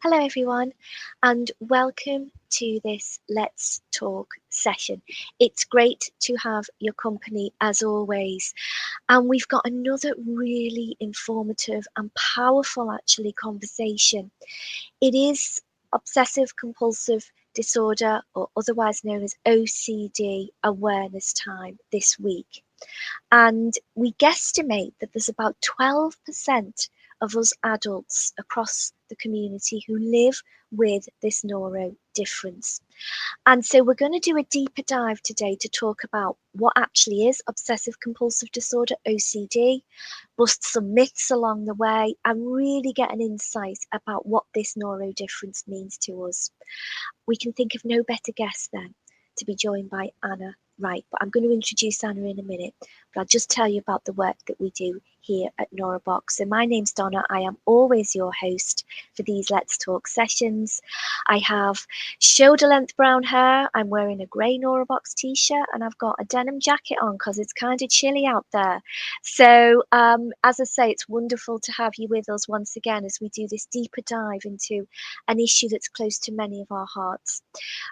Hello, everyone, and welcome to this Let's Talk session. It's great to have your company as always, and we've got another really informative and powerful, actually, conversation. It is obsessive compulsive disorder, or otherwise known as OCD, awareness time this week. And we guesstimate that there's about 12% of us adults across the community who live with this neuro difference. And so we're going to do a deeper dive today to talk about what actually is obsessive compulsive disorder, OCD, bust some myths along the way, and really get an insight about what this neuro difference means to us. We can think of no better guest then to be joined by Anna Wright. But I'm going to introduce Anna in a minute. But I'll just tell you about the work that we do here at Neurobox. So my name's Donna. I am always your host for these Let's Talk sessions. I have shoulder length brown hair. I'm wearing a grey Neurobox t-shirt and I've got a denim jacket on because it's kind of chilly out there. So as I say, it's wonderful to have you with us once again as we do this deeper dive into an issue that's close to many of our hearts.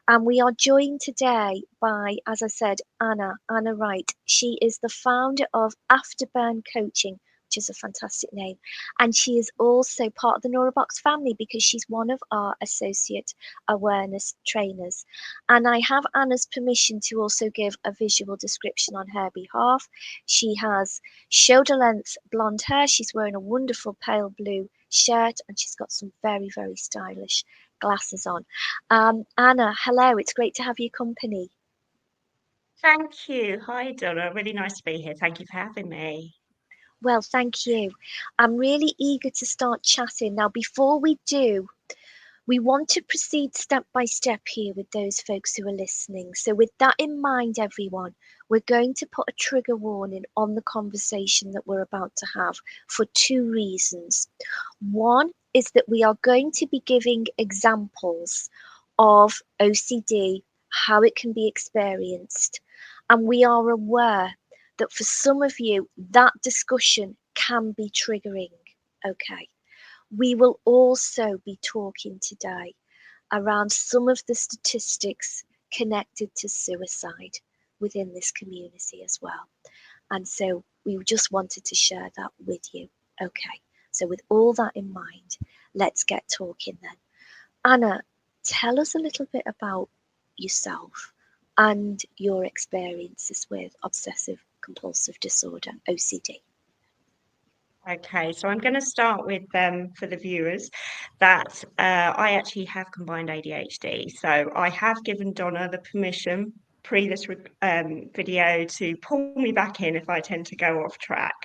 And we are joined today by, as I said, Anna Wright. She is the founder of Afterburn Coaching, which is a fantastic name. And she is also part of the Neurobox family because she's one of our associate awareness trainers. And I have Anna's permission to also give a visual description on her behalf. She has shoulder length blonde hair. She's wearing a wonderful pale blue shirt and she's got some very, very stylish glasses on. Anna, hello, it's great to have your company. Thank you. Hi, Donna. Really nice to be here. Thank you for having me. Well, thank you. I'm really eager to start chatting. Now, before we do, we want to proceed step by step here with those folks who are listening. So, with that in mind, everyone, we're going to put a trigger warning on the conversation that we're about to have for two reasons. One is that we are going to be giving examples of OCD, how it can be experienced, and we are aware that for some of you, that discussion can be triggering. Okay. We will also be talking today around some of the statistics connected to suicide within this community as well. And so we just wanted to share that with you. Okay, so with all that in mind, let's get talking then. Anna, tell us a little bit about yourself and your experiences with obsessive compulsive disorder, OCD. Okay, so I'm going to start with for the viewers that I actually have combined ADHD. So I have given Donna the permission pre this video to pull me back in if I tend to go off track.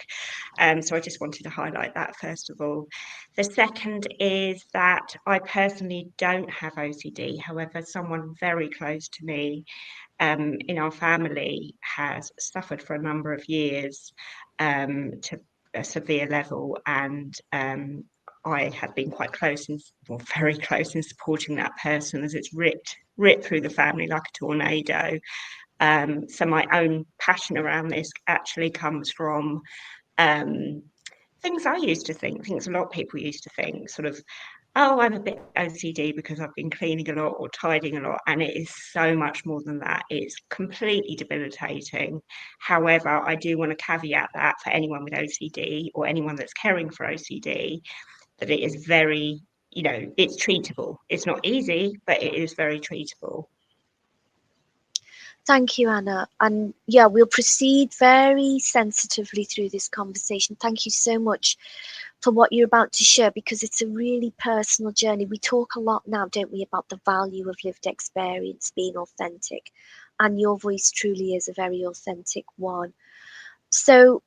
So I just wanted to highlight that first of all. The second is that I personally don't have OCD. However, someone very close to me in our family has suffered for a number of years to a severe level, and I have been quite close and well, very close in supporting that person as it's ripped through the family like a tornado. So my own passion around this actually comes from um, things I used to think, things a lot of people used to think, sort of, oh, I'm a bit OCD because I've been cleaning a lot or tidying a lot. And it is so much more than that. It's completely debilitating. However, I do want to caveat that for anyone with OCD or anyone that's caring for OCD, that it is very, it's treatable. It's not easy, but it is very treatable. Thank you, Anna. And yeah, we'll proceed very sensitively through this conversation. Thank you so much for what you're about to share because it's a really personal journey. We talk a lot now, don't we, about the value of lived experience being authentic, and your voice truly is a very authentic one. So,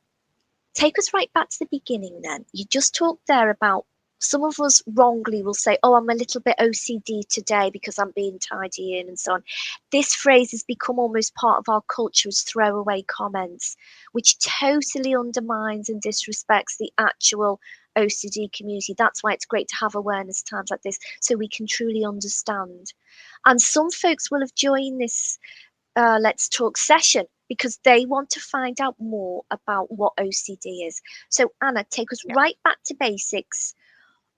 take us right back to the beginning then. You just talked there about some of us wrongly will say, oh, I'm a little bit OCD today because I'm being tidy in and so on. This phrase has become almost part of our culture as throwaway comments, which totally undermines and disrespects the actual OCD community. That's why it's great to have awareness times like this so we can truly understand. And some folks will have joined this Let's Talk session because they want to find out more about what OCD is. So, Anna, take us Yeah. right back to basics.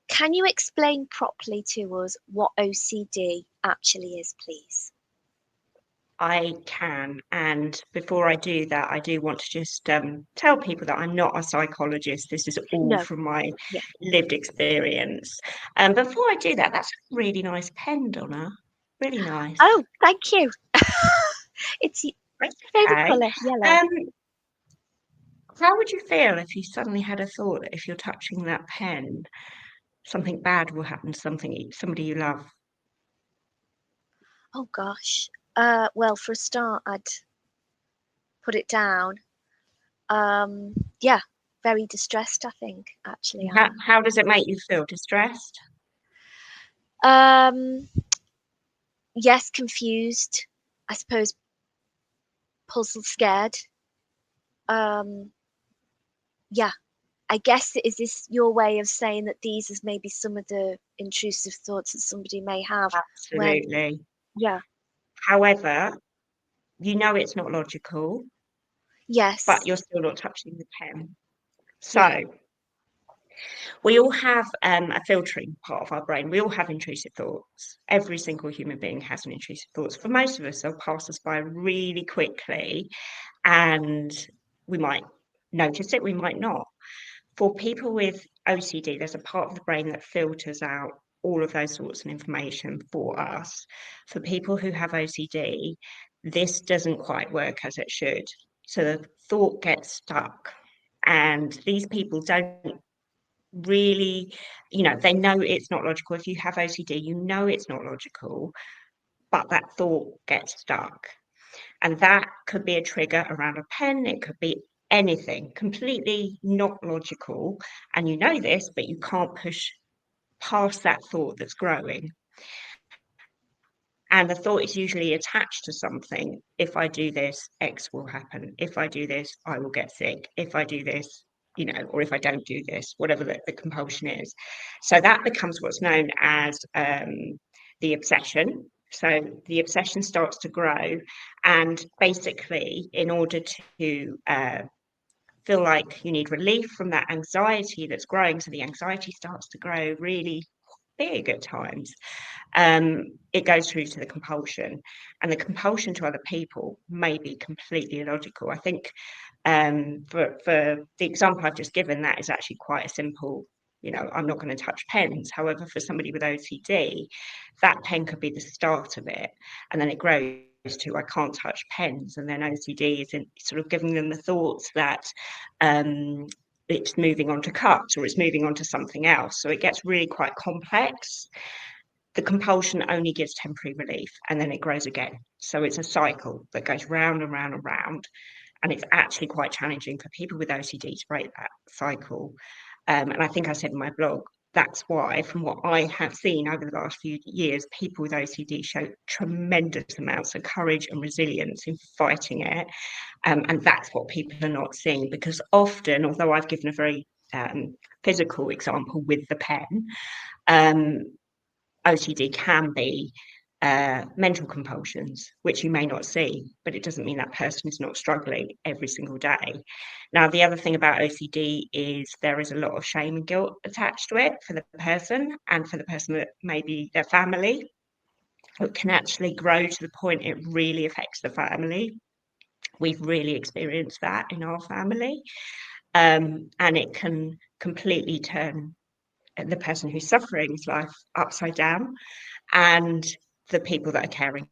Can you explain properly to us what OCD actually is, please? I can. And before I do that, I do want to just tell people that I'm not a psychologist. This is all No. from my Yeah. lived experience. Before I do that, that's a really nice pen, Donna. Really nice. Oh, thank you. It's your favourite Okay. colour, yellow. Um, how would you feel if you suddenly had a thought that if you're touching that pen, something bad will happen to somebody you love? Oh gosh. Well, for a start, I'd put it down. Um, yeah, very distressed, I think, actually I am. How does it make you feel? Distressed? Um, yes, confused. I suppose puzzled, scared. Um, yeah, I guess is this your way of saying that these is maybe some of the intrusive thoughts that somebody may have when, Absolutely. yeah, However, you know it's not logical, but yes, you're still not touching the pen. yeah, So we all have a filtering part of our brain. We all have intrusive thoughts. Every single human being has an intrusive thoughts. For most of us, they'll pass us by really quickly, and we might notice it, we might not. For people with OCD, there's a part of the brain that filters out all of those sorts of information for us. For people who have OCD, this doesn't quite work as it should. So the thought gets stuck. And these people don't really, they know it's not logical. If you have OCD, you know it's not logical, but that thought gets stuck. And that could be a trigger around a pen, it could be anything completely not logical. And you know this, but you can't push past that thought that's growing. And the thought is usually attached to something. If I do this, X will happen. If I do this, I will get sick. If I do this, or if I don't do this, whatever the compulsion is. So that becomes what's known as the obsession. So the obsession starts to grow. And basically, in order to feel like you need relief from that anxiety that's growing, so the anxiety starts to grow really big at times, it goes through to the compulsion, and the compulsion to other people may be completely illogical. I think for the example I've just given, that is actually quite a simple. I'm not going to touch pens. However, for somebody with OCD, that pen could be the start of it, and then it grows to I can't touch pens, and then OCD is sort of giving them the thoughts that um, it's moving on to cups or it's moving on to something else. So it gets really quite complex. The compulsion only gives temporary relief and then it grows again. So it's a cycle that goes round and round and round. And it's actually quite challenging for people with OCD to break that cycle. And I think I said in my blog, that's why, from what I have seen over the last few years, people with OCD show tremendous amounts of courage and resilience in fighting it. And that's what people are not seeing, because often, although I've given a very physical example with the pen, um, OCD can be mental compulsions, which you may not see, but it doesn't mean that person is not struggling every single day. Now, the other thing about OCD is there is a lot of shame and guilt attached to it for the person and for the person that maybe their family. It can actually grow to the point it really affects the family. We've really experienced that in our family. And it can completely turn the person who's suffering's life upside down, and the people that are caring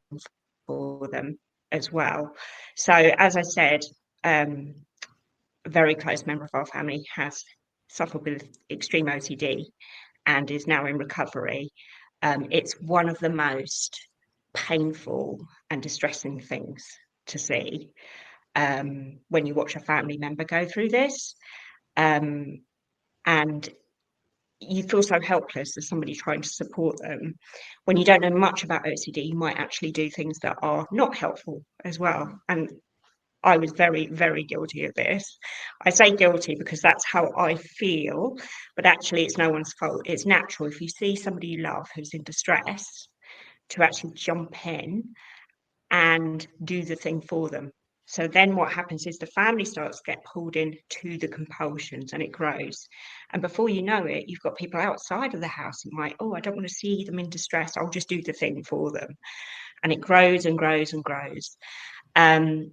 for them as well. So, as I said, a very close member of our family has suffered with extreme OCD and is now in recovery. It's one of the most painful and distressing things to see when you watch a family member go through this. Um, and you feel so helpless as somebody trying to support them. When you don't know much about OCD, you might actually do things that are not helpful as well. And I was very, very guilty of this. I say guilty because that's how I feel, but actually, it's no one's fault. It's natural if you see somebody you love who's in distress to actually jump in and do the thing for them. So then what happens is the family starts to get pulled in to the compulsions, and it grows. And before you know it, you've got people outside of the house and like, oh, I don't want to see them in distress. I'll just do the thing for them. And it grows and grows and grows. Um,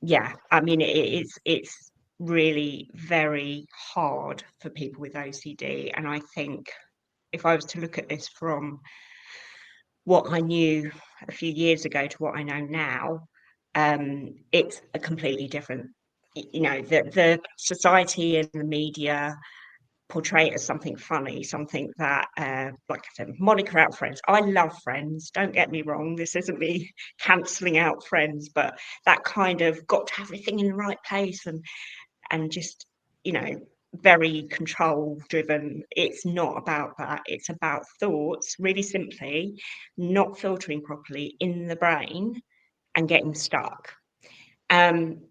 yeah, I mean, it's really very hard for people with OCD. And I think if I was to look at this from what I knew a few years ago to what I know now, it's a completely different. You know, the society and the media portray it as something funny, something that, like I said, Monica out Friends. I love Friends. Don't get me wrong. This isn't me cancelling out Friends, but that kind of got to have everything in the right place and just, you know, very control driven. It's not about that. It's about thoughts, really simply, not filtering properly in the brain and getting stuck. Um,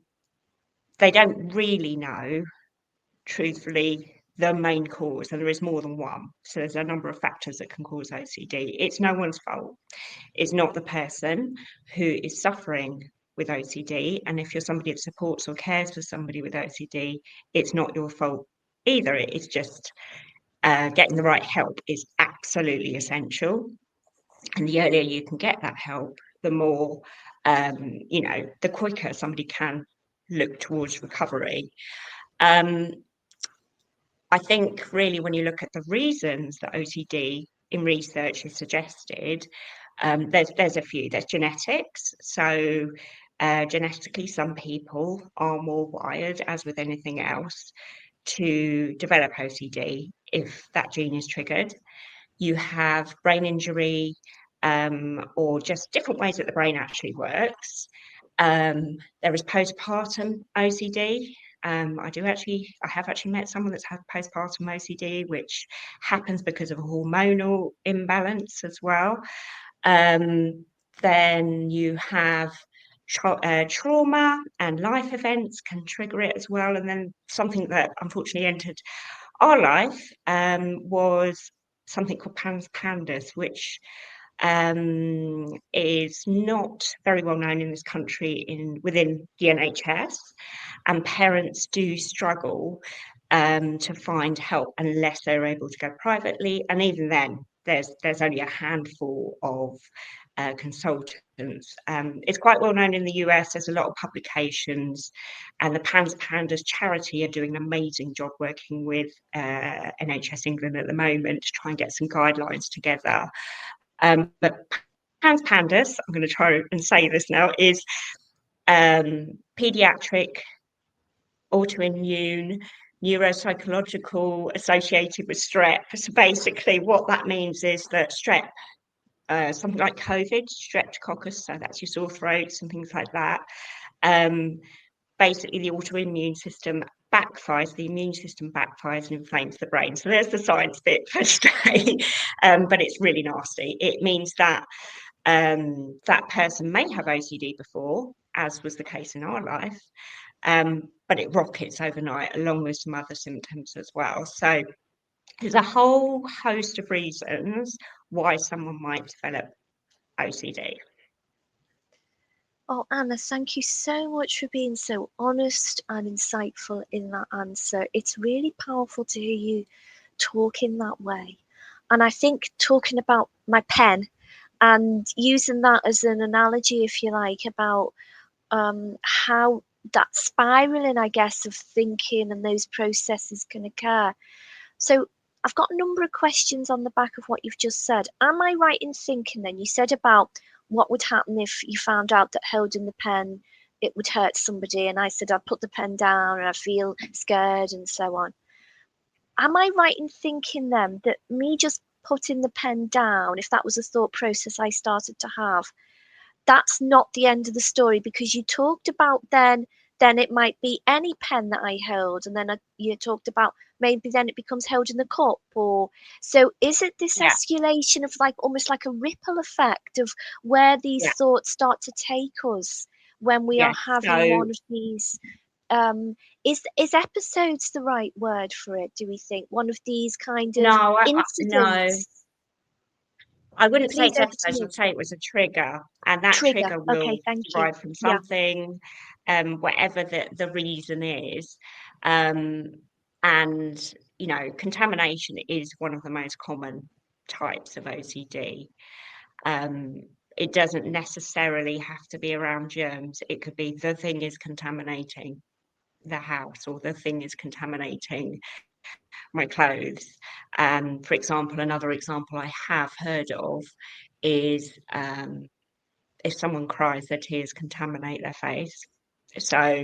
they don't really know, truthfully, the main cause, and there is more than one. So there's a number of factors that can cause OCD. It's no one's fault. It's not the person who is suffering with OCD. And if you're somebody that supports or cares for somebody with OCD, it's not your fault either. It's just getting the right help is absolutely essential. And the earlier you can get that help, the more, you know, the quicker somebody can look towards recovery. Um, I think really when you look at the reasons that OCD in research is suggested, there's a few. There's genetics. So genetically, some people are more wired, as with anything else, to develop OCD if that gene is triggered. You have brain injury, or just different ways that the brain actually works. There is postpartum OCD. I have actually met someone that's had postpartum OCD, which happens because of a hormonal imbalance as well. Then you have trauma and life events can trigger it as well. And then something that unfortunately entered our life was something called pandas, which is not very well known in this country within the NHS, and parents do struggle to find help unless they're able to go privately, and even then, there's only a handful of consultants. It's quite well known in the US. There's a lot of publications, and the Pandas charity are doing an amazing job working with NHS England at the moment to try and get some guidelines together. But Pandas, I'm going to try and say this now, is pediatric, autoimmune, neuropsychological associated with strep. So basically what that means is that strep, something like COVID, streptococcus, so that's your sore throats and things like that, basically the autoimmune system backfires, the immune system backfires and inflames the brain. So there's the science bit for today, but it's really nasty. It means that that person may have OCD before, as was the case in our life, but it rockets overnight along with some other symptoms as well. So there's a whole host of reasons why someone might develop OCD. Oh, Anna, thank you so much for being so honest and insightful in that answer. It's really powerful to hear you talk in that way. And I think talking about my pen and using that as an analogy, if you like, about how that spiraling, I guess, of thinking and those processes can occur. So I've got a number of questions on the back of what you've just said. Am I right in thinking then you said about what would happen if you found out that holding the pen it would hurt somebody, and I said I'd put the pen down and I feel scared and so on. Am I right in thinking then that me just putting the pen down, if that was a thought process I started to have, that's not the end of the story, because you talked about then it might be any pen that I hold, and then you talked about maybe then it becomes held in the cup, or so is it this Yeah, escalation of like almost like a ripple effect of where these yeah, thoughts start to take us when we are yeah. having So one of these um is episodes the right word for it, do we think, one of these kind of no, no, incidents? I wouldn't say Please, it's over to episodes. you. I'd say it was a trigger, and that Trigger. trigger Okay, will thank you. derive from Yeah. something. whatever the reason is. Um, and, contamination is one of the most common types of OCD. Um, it doesn't necessarily have to be around germs. It could be the thing is contaminating the house, or the thing is contaminating my clothes. For example, another example I have heard of is, if someone cries, their tears contaminate their face. So,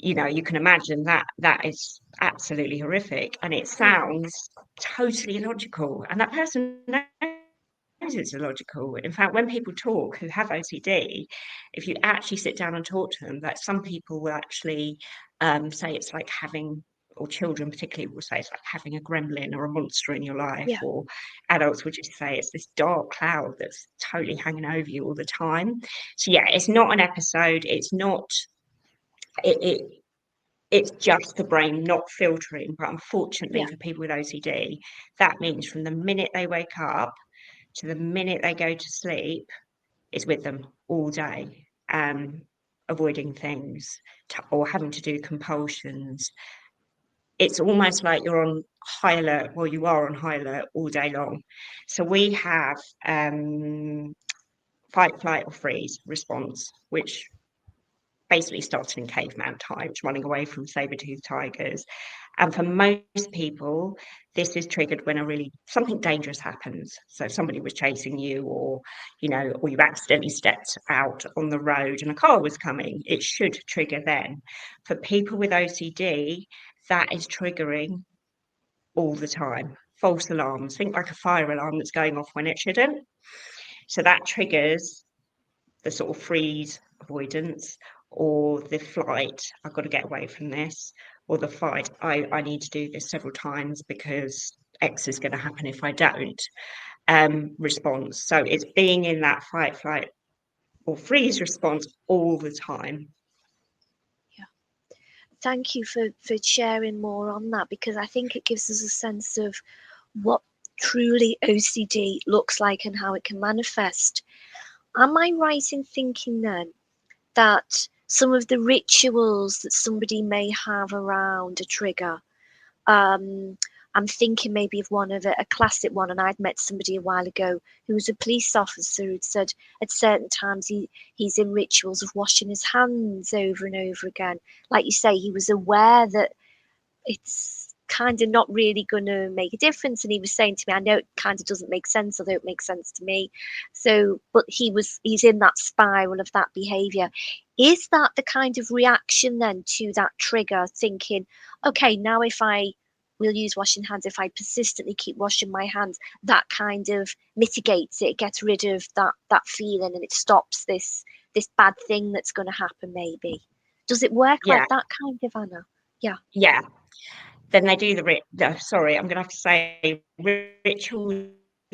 you can imagine that that is absolutely horrific, and it Yeah, sounds totally illogical, and that person knows it's illogical. In fact, when people talk who have OCD, if you actually sit down and talk to them, that some people will actually say it's like having, or children particularly will say it's like having a gremlin or a monster in your life, yeah, or adults would just say it's this dark cloud that's totally hanging over you all the time. So yeah, it's not an episode. It's not. It it's just the brain not filtering. But unfortunately yeah. for people with OCD, that means from the minute they wake up to the minute they go to sleep, it's with them all day, avoiding things or having to do compulsions. It's almost like you're on high alert. Well, you are on high alert all day long. So we have fight, flight, or freeze response, which basically started in caveman times, running away from saber-toothed tigers. And for most people, this is triggered when something dangerous happens. So if somebody was chasing you, or you accidentally stepped out on the road and a car was coming, it should trigger then. For people with OCD, that is triggering all the time. False alarms, think like a fire alarm that's going off when it shouldn't. So that triggers the sort of freeze avoidance, or the flight, I've got to get away from this, or the fight, I need to do this several times because X is going to happen if I don't, response. So it's being in that fight, flight, or freeze response all the time. Yeah. Thank you for sharing more on that, because I think it gives us a sense of what truly OCD looks like and how it can manifest. Am I right in thinking then that some of the rituals that somebody may have around a trigger, um, I'm thinking maybe of one of a classic one, and I'd met somebody a while ago who was a police officer who'd said at certain times he's in rituals of washing his hands over and over again. Like you say, he was aware that it's kind of not really going to make a difference. And he was saying to me, I know it kind of doesn't make sense, although it makes sense to me. So, but he's in that spiral of that behavior. Is that the kind of reaction then to that trigger, thinking, okay, now if I will use washing hands, if I persistently keep washing my hands, that kind of mitigates it, it gets rid of that feeling, and it stops this bad thing that's going to happen, maybe. Does it work Yeah, like that kind of, Anna? Yeah. yeah. Then they do sorry, I'm going to have to say rituals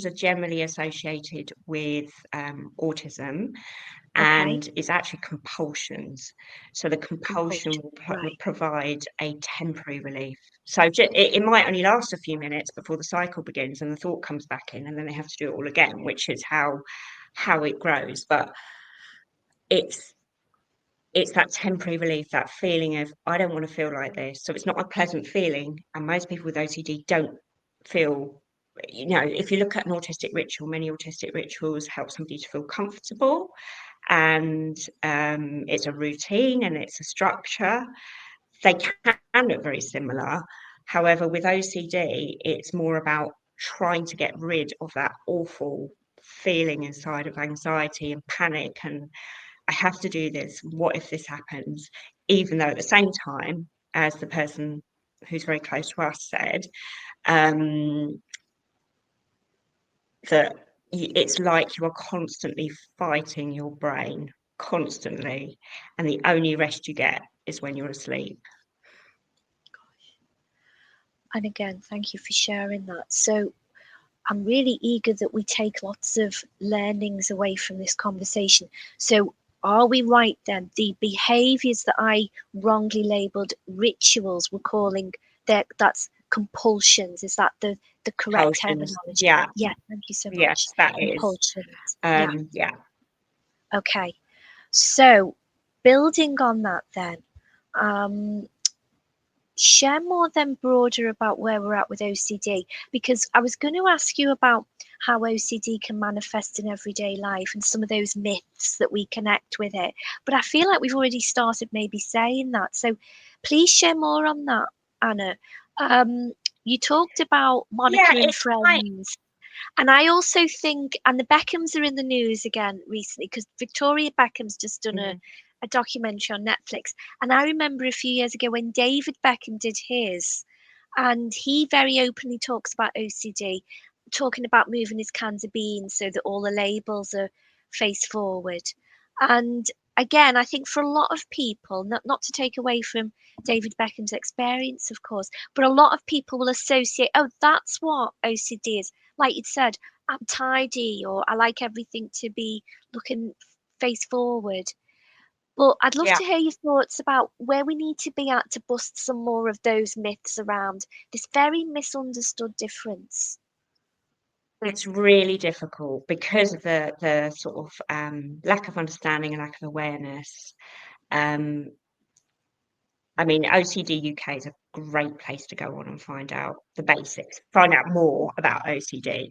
are generally associated with autism, and Okay. it's actually compulsions. So the compulsion Compulsion. will Right. provide a temporary relief. So it might only last a few minutes before the cycle begins and the thought comes back in, and then they have to do it all again, which is how it grows. But it's it's that temporary relief, that feeling of, I don't want to feel like this. So it's not a pleasant feeling. And most people with OCD don't feel, if you look at an autistic ritual, many autistic rituals help somebody to feel comfortable. And it's a routine and it's a structure. They can look very similar. However, with OCD, it's more about trying to get rid of that awful feeling inside of anxiety and panic, and I have to do this. What if this happens? Even though at the same time, as the person who's very close to us said, um, that it's like you are constantly fighting your brain, constantly, and the only rest you get is when you're asleep. And again, thank you for sharing that. So I'm really eager that we take lots of learnings away from this conversation. So are we right then? The behaviors that I wrongly labeled rituals, we're calling that's compulsions. Is that the correct Compulsions, terminology? yeah, Yeah, thank you so much. yes, that is. Compulsions. Yeah. Yeah, Okay. So building on that then, um, share more then broader about where we're at with OCD, because I was going to ask you about how OCD can manifest in everyday life and some of those myths that we connect with it. But I feel like we've already started maybe saying that. So please share more on that, Anna. Um, you talked about Yeah, Monica and it's quite. Friends. And I also think, and the Beckhams are in the news again recently because Victoria Beckham's just done Mhm. a documentary on Netflix. And I remember a few years ago when David Beckham did his, and he very openly talks about OCD, talking about moving his cans of beans so that all the labels are face forward. And again, I think for a lot of people, not to take away from David Beckham's experience, of course, but a lot of people will associate, oh, that's what OCD is. Like you said, I'm tidy, or I like everything to be looking face forward. But I'd love Yeah, to hear your thoughts about where we need to be at to bust some more of those myths around this very misunderstood difference. it's really difficult because of the sort of lack of understanding and lack of awareness. Um, I mean, OCD UK is a great place to go on and find out the basics, find out more about OCD.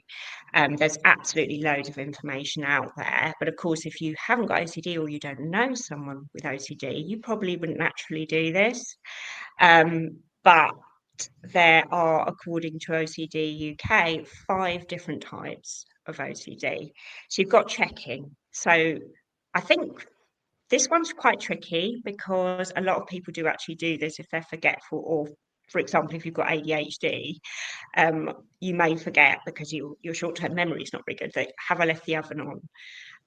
There's absolutely loads of information out there, but of course, if you haven't got OCD or you don't know someone with OCD, you probably wouldn't naturally do this. But there are, according to OCD UK, 5 different types of OCD. So you've got checking. So I think this one's quite tricky because a lot of people do actually do this if they're forgetful, or for example, if you've got ADHD, you may forget because your short-term memory is not very good. That have I left the oven on?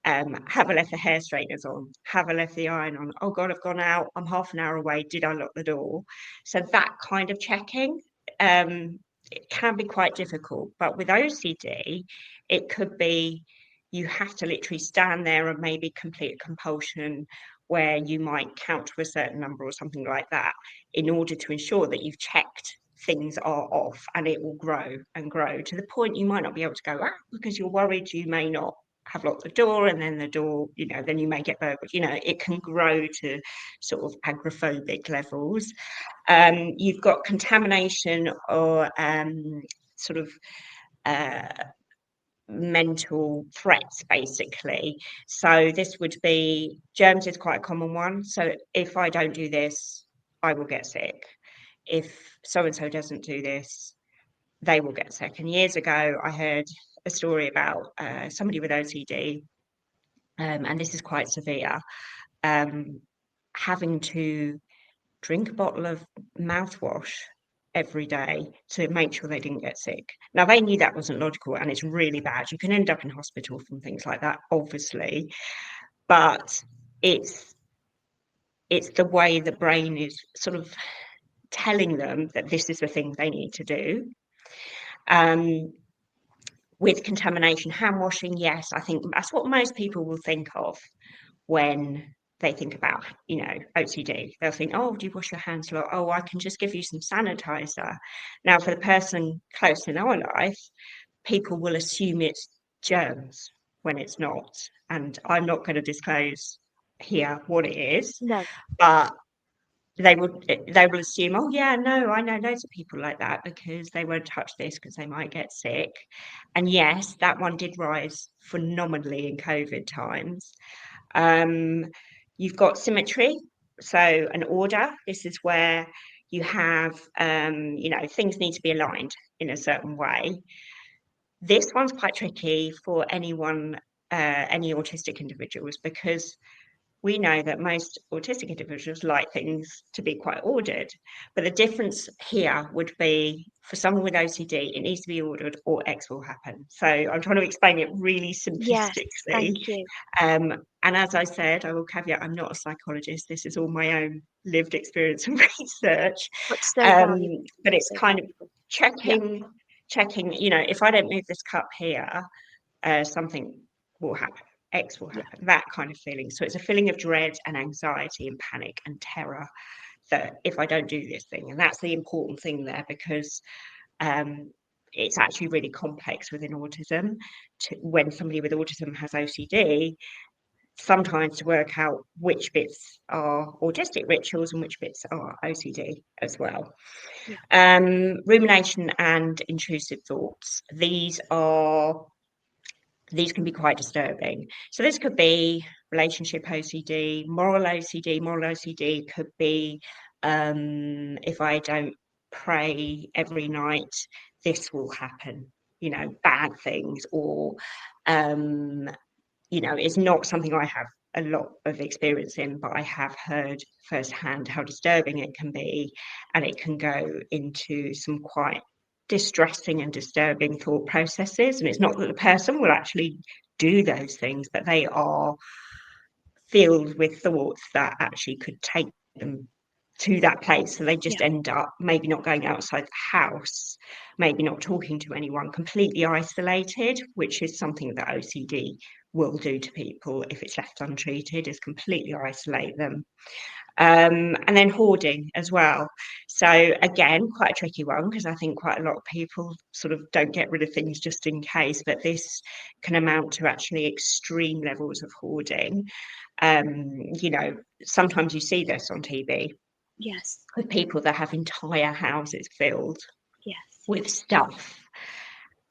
Have I left the hair straighteners on? Have I left the iron on? Oh God, I've gone out. I'm half an hour away. Did I lock the door? So that kind of checking, it can be quite difficult. But with OCD, it could be you have to literally stand there and maybe complete a compulsion where you might count to a certain number or something like that in order to ensure that you've checked things are off, and it will grow and grow to the point you might not be able to go out because you're worried you may not have locked the door, and then the door, then you may get burgled. It can grow to sort of agoraphobic levels. You've got contamination or sort of uh, mental threats, basically. So this would be germs is quite a common one. So if I don't do this, I will get sick. If so and so doesn't do this, they will get sick. And years ago, I heard a story about somebody with OCD, and this is quite severe, um, having to drink a bottle of mouthwash every day to make sure they didn't get sick. Now, they knew that wasn't logical and it's really bad. You can end up in hospital from things like that, obviously, but it's it's the way the brain is sort of telling them that this is the thing they need to do. Um, with contamination, hand washing, yes, I think that's what most people will think of when they think about, OCD. They'll think, oh, do you wash your hands a lot? Oh, I can just give you some sanitizer. Now, for the person close in our life, people will assume it's germs when it's not. And I'm not going to disclose here what it is, No, but they will assume, oh yeah, no, I know loads of people like that because they won't touch this because they might get sick. And yes, that one did rise phenomenally in COVID times. um, you've got symmetry, so an order. This is where you have, things need to be aligned in a certain way. This one's quite tricky for any autistic individuals, because we know that most autistic individuals like things to be quite ordered. But the difference here would be for someone with OCD, it needs to be ordered or X will happen. So I'm trying to explain it really yes, thank simplistically. you. And as I said, I will caveat, I'm not a psychologist. This is all my own lived experience and research. But so Um, valuable, but it's so kind of valuable. Yeah, checking, if I don't move this cup here, something will happen, X will yeah, happen, that kind of feeling. So it's a feeling of dread and anxiety and panic and terror that if I don't do this thing, and that's the important thing there, because um, it's actually really complex within autism. When somebody with autism has OCD, sometimes to work out which bits are autistic rituals and which bits are OCD as well. Yeah. Rumination and intrusive thoughts. These can be quite disturbing. So this could be relationship OCD, moral OCD. Moral OCD could be if I don't pray every night, this will happen, bad things, or it's not something I have a lot of experience in, but I have heard firsthand how disturbing it can be, and it can go into some quite distressing and disturbing thought processes. And it's not that the person will actually do those things, but they are filled with thoughts that actually could take them to that place. So they just Yeah. end up maybe not going outside the house, maybe not talking to anyone, completely isolated, which is something that OCD will do to people if it's left untreated, is completely isolate them. And then hoarding as well. So again, quite a tricky one, because I think quite a lot of people sort of don't get rid of things just in case, but this can amount to actually extreme levels of hoarding. Sometimes you see this on TV Yes. with people that have entire houses filled Yes. with stuff.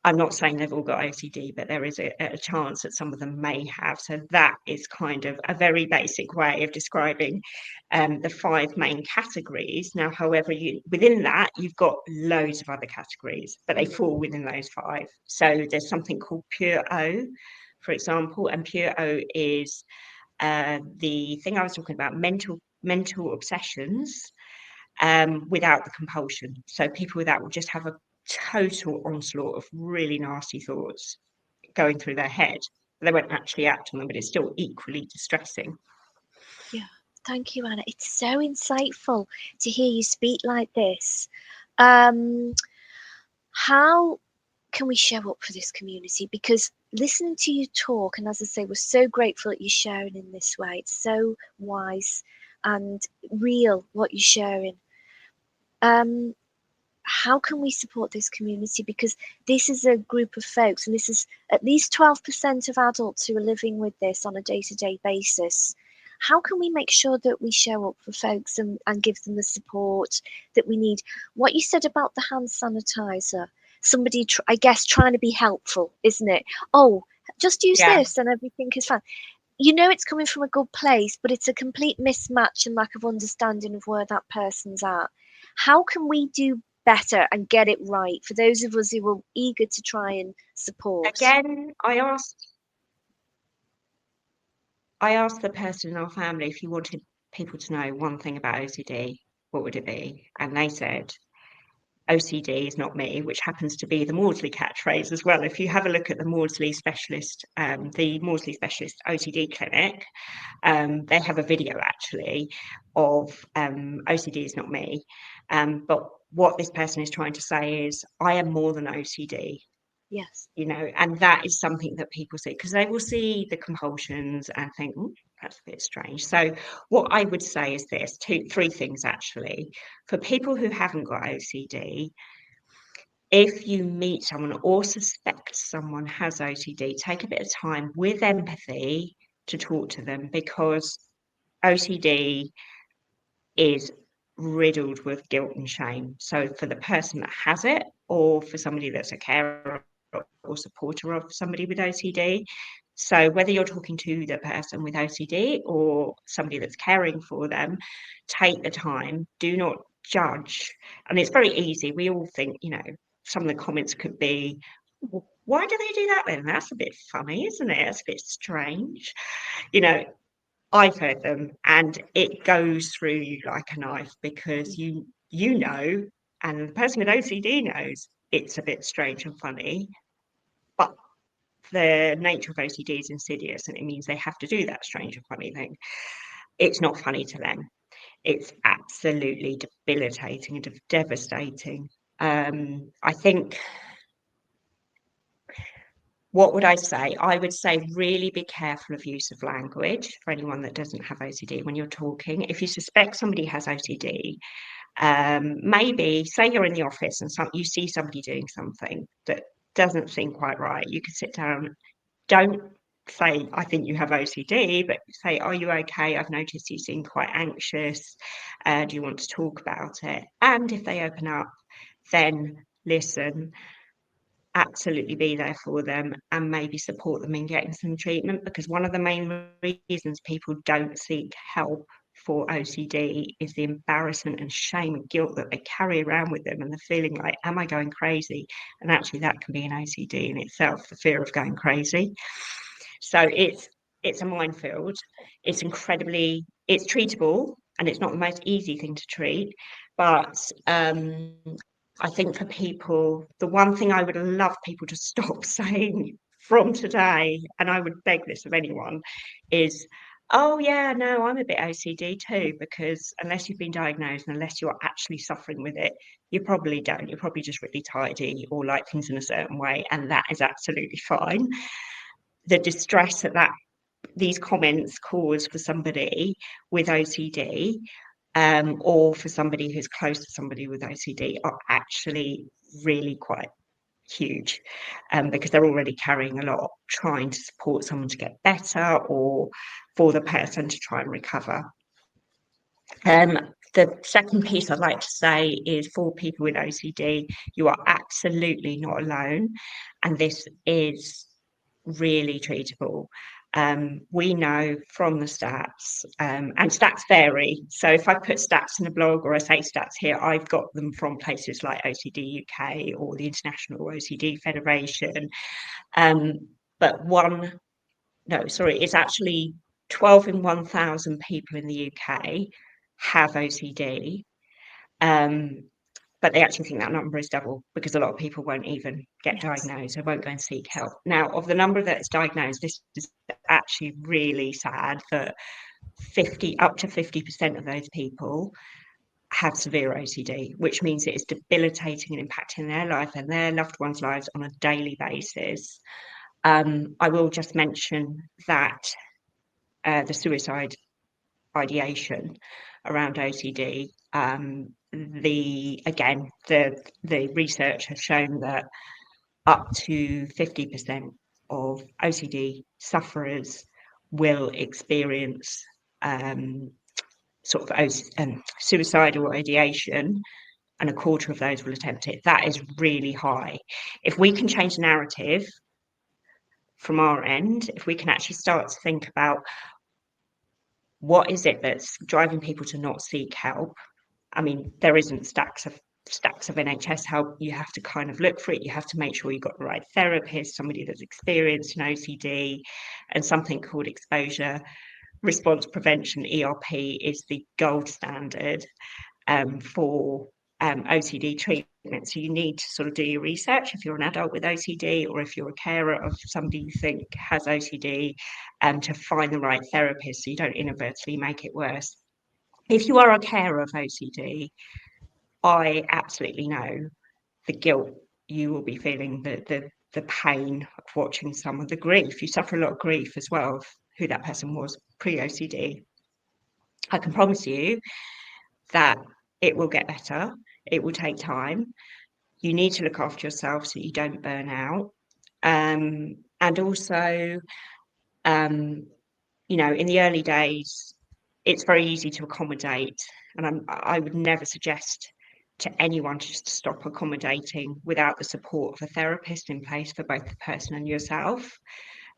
I'm not saying they've all got OCD, but there is a chance that some of them may have. So that is kind of a very basic way of describing the 5 main categories. Now, however, within that, you've got loads of other categories, but they fall within those 5. So there's something called pure O, for example, and pure O is the thing I was talking about, mental obsessions without the compulsion. So people with that will just have a total onslaught of really nasty thoughts going through their head. They won't actually act on them, but it's still equally distressing. Yeah. Thank you, Anna. It's so insightful to hear you speak like this. Um, how can we show up for this community? Because listening to you talk, and as I say, we're so grateful that you're sharing in this way. It's so wise and real what you're sharing. Um, how can we support this community? Because this is a group of folks, and this is at least 12% of adults who are living with this on a day-to-day basis. How can we make sure that we show up for folks and give them the support that we need? What you said about the hand sanitizer, somebody, I guess, trying to be helpful, isn't it? Oh, just use Yeah. this and everything is fine. You know it's coming from a good place, but it's a complete mismatch and lack of understanding of where that person's at. How can we do better and get it right for those of us who are eager to try and support? Again, I asked the person in our family if you wanted people to know one thing about OCD, what would it be? And they said, OCD is not me, which happens to be the Maudsley catchphrase as well. If you have a look at the Maudsley Specialist OCD clinic, they have a video actually of OCD is not me. But what this person is trying to say is, I am more than OCD. Yes. And that is something that people see, because they will see the compulsions and think, that's a bit strange. So what I would say is three things actually. For people who haven't got OCD, if you meet someone or suspect someone has OCD, take a bit of time with empathy to talk to them, because OCD is riddled with guilt and shame. So for the person that has it, or for somebody that's a carer or supporter of somebody with OCD. So whether you're talking to the person with OCD or somebody that's caring for them, take the time, do not judge. And it's very easy. We all think, some of the comments could be, why do they do that then? That's a bit funny, isn't it? It's a bit strange. You know, I've heard them, and it goes through you like a knife, because Yeah. you know, and the person with OCD knows it's a bit strange and funny, but the nature of OCD is insidious, and it means they have to do that strange and funny thing. It's not funny to them. It's absolutely debilitating and devastating. I think, what would I say? I would say really be careful of use of language for anyone that doesn't have OCD when you're talking. If you suspect somebody has OCD, maybe say you're in the office and you see somebody doing something that doesn't seem quite right. You can sit down. Don't say, I think you have OCD, but say, are you okay? I've noticed you seem quite anxious. Do you want to talk about it? And if they open up, then listen, absolutely be there for them and maybe support them in getting some treatment, because one of the main reasons people don't seek help for OCD is the embarrassment and shame and guilt that they carry around with them, and the feeling like, am I going crazy? And actually that can be an OCD in itself, the fear of going crazy. So it's a minefield. It's treatable, and it's not the most easy thing to treat, but I think for people, the one thing I would love people to stop saying from today, and I would beg this of anyone, is, oh yeah, no, I'm a bit OCD too, because unless you've been diagnosed and unless you're actually suffering with it, you probably don't. You're probably just really tidy or like things in a certain way, and that is absolutely fine. The distress that these comments cause for somebody with OCD, or for somebody who's close to somebody with OCD, are actually really quite huge, because they're already carrying a lot, trying to support someone to get better or for the person to try and recover. The second piece I'd like to say is, for people with OCD, you are absolutely not alone, and this is really treatable. We know from the stats, and stats vary. So if I put stats in a blog or I say stats here, I've got them from places like OCD UK or the International OCD Federation. But it's actually 12 in 1,000 people in the UK have OCD. But they actually think that number is double, because a lot of people won't even get diagnosed, they won't go and seek help. Now, of the number that's diagnosed, this is actually really sad, that up to 50% of those people have severe OCD, which means it is debilitating and impacting their life and their loved ones' lives on a daily basis. I will just mention that the suicide ideation around OCD, the research has shown that up to 50% of OCD sufferers will experience suicidal ideation, and a quarter of those will attempt it. That is really high. If we can change the narrative from our end, if we can actually start to think about what is it that's driving people to not seek help. I mean, there isn't stacks of NHS help. You have to kind of look for it. You have to make sure you've got the right therapist, somebody that's experienced in OCD, and something called exposure response prevention, ERP, is the gold standard for OCD treatment. So you need to sort of do your research if you're an adult with OCD, or if you're a carer of somebody you think has OCD, to find the right therapist so you don't inadvertently make it worse. If you are a carer of OCD, I absolutely know the guilt you will be feeling, the pain of watching someone, the grief. You suffer a lot of grief as well of who that person was pre-OCD. I can promise you that it will get better. It will take time. You need to look after yourself so you don't burn out. And also, in the early days, it's very easy to accommodate. And I would never suggest to anyone to just stop accommodating without the support of a therapist in place for both the person and yourself.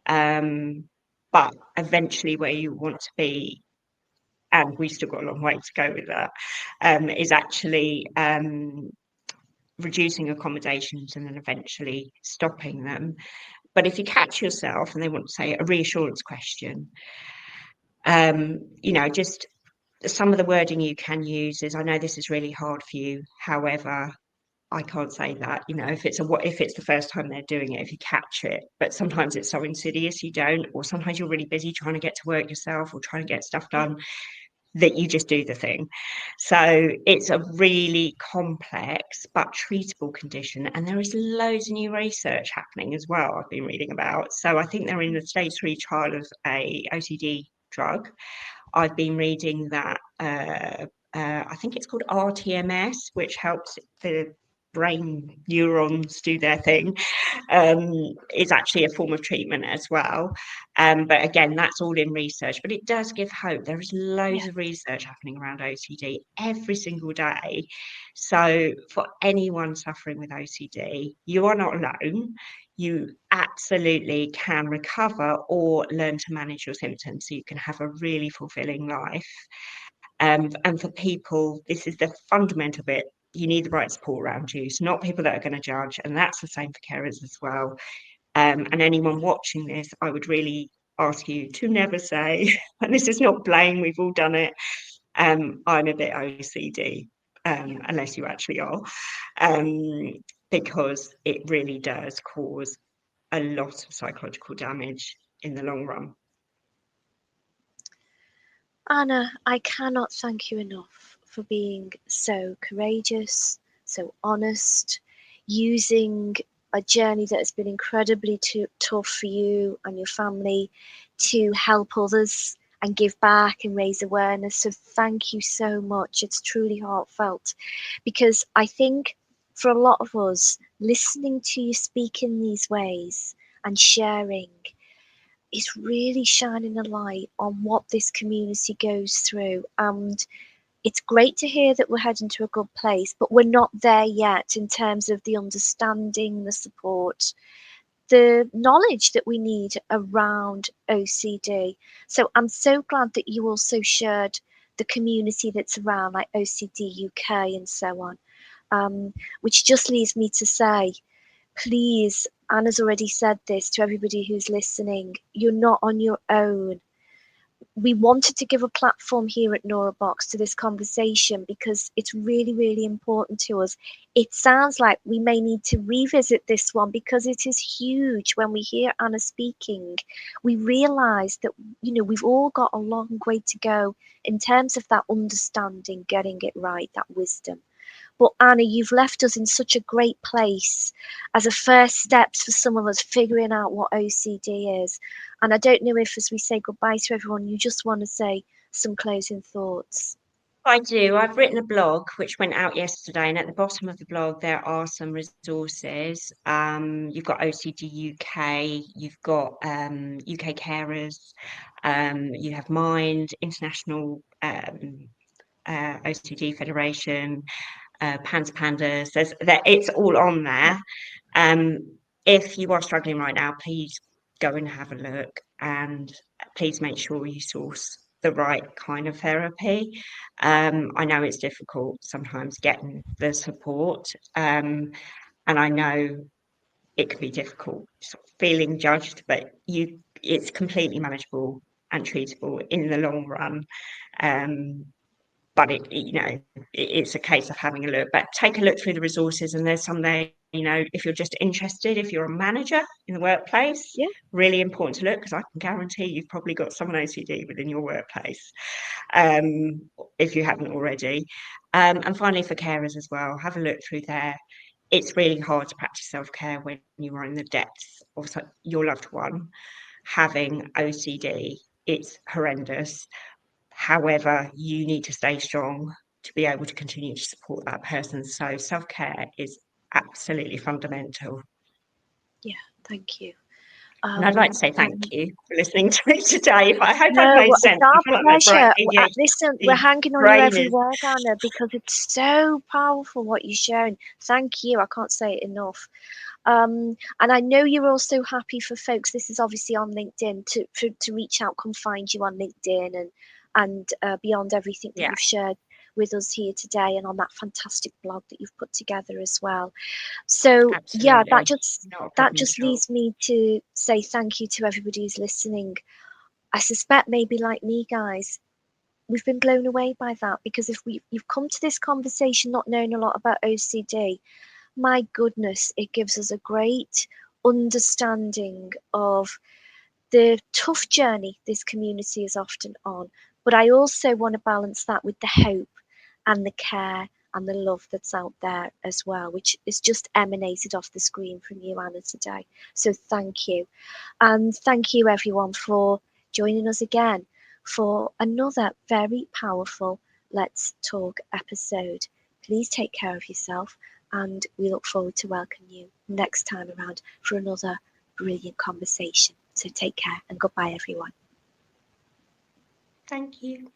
But eventually, where you want to be, and we've still got a long way to go with that, is actually reducing accommodations and then eventually stopping them. But if you catch yourself and they want to say a reassurance question, just some of the wording you can use is, I know this is really hard for you, however, I can't say that, if it's the first time they're doing it, if you catch it. But sometimes it's so insidious you don't, or sometimes you're really busy trying to get to work yourself or trying to get stuff done, that you just do the thing. So it's a really complex but treatable condition, and there is loads of new research happening as well, I've been reading about. So I think they're in the stage 3 trial of a OCD drug. I've been reading that I think it's called RTMS, which helps the brain neurons do their thing, is actually a form of treatment as well. But again, that's all in research, but it does give hope. There is loads Yeah, of research happening around OCD every single day. So for anyone suffering with OCD, you are not alone. You absolutely can recover or learn to manage your symptoms so you can have a really fulfilling life. And for people, this is the fundamental bit. You need the right support around you. So not people that are going to judge, and that's the same for carers as well. And anyone watching this, I would really ask you to never say, and this is not blame, we've all done it, I'm a bit OCD, yeah. unless you actually are, um, because it really does cause a lot of psychological damage in the long run. Anna, I cannot thank you enough for being so courageous, so honest, using a journey that has been incredibly tough for you and your family to help others and give back and raise awareness. So thank you so much. It's truly heartfelt because I think for a lot of us, listening to you speak in these ways and sharing is really shining a light on what this community goes through. And it's great to hear that we're heading to a good place, but we're not there yet in terms of the understanding, the support, the knowledge that we need around OCD. So I'm so glad that you also shared the community that's around, like OCD UK and so on, which just leads me to say, please, Anna's already said this to everybody who's listening, you're not on your own. We wanted to give a platform here at NeuroBox to this conversation because it's really, really important to us. It sounds like we may need to revisit this one because it is huge. When we hear Anna speaking, we realise that, you know, we've all got a long way to go in terms of that understanding, getting it right, that wisdom. But Anna, you've left us in such a great place as a first steps for some of us figuring out what OCD is. And I don't know if, as we say goodbye to everyone, you just want to say some closing thoughts. I do. I've written a blog which went out yesterday, and at the bottom of the blog there are some resources. You've got OCD UK, you've got UK Carers, you have Mind, International OCD Federation, Pandas. It's all on Yeah, there. Um, if you are struggling right now, please go and have a look, and please make sure you source the right kind of therapy. I know it's difficult sometimes getting the support, and I know it can be difficult sort of feeling judged, but it's completely manageable and treatable in the long run. Um, but it's a case of having a look. But take a look through the resources, and there's some there. If you're just interested, if you're a manager in the workplace, yeah, really important to look, because I can guarantee you've probably got someone OCD within your workplace, um, if you haven't already. And finally, for carers as well, have a look through there. It's really hard to practice self-care when you are in the depths of your loved one having OCD. It's horrendous. However, you need to stay strong to be able to continue to support that person. So self-care is absolutely fundamental. yeah. Thank you. And I'd like to say thank And you for listening to me today. I hope I've no, made it's sense. I our feel like my pleasure. Listen, we're ADHD hanging on your brain every is. word, Anna, because it's so powerful what you're sharing. Thank you. I can't say it enough. And I know you're also happy for folks. This is obviously on LinkedIn to reach out, come find you on LinkedIn, and beyond everything that Yeah, you've shared with us here today, and on that fantastic blog that you've put together as well. So yeah, that absolutely. just Not a that problem just at all. leads me to say thank you to everybody who's listening. I suspect maybe like me, guys, we've been blown away by that because if you've come to this conversation not knowing a lot about OCD, my goodness, it gives us a great understanding of the tough journey this community is often on. But I also want to balance that with the hope and the care and the love that's out there as well, which is just emanated off the screen from you, Anna, today. So thank you. And thank you, everyone, for joining us again for another very powerful Let's Talk episode. Please take care of yourself and we look forward to welcoming you next time around for another brilliant conversation. So take care and goodbye, everyone. Thank you.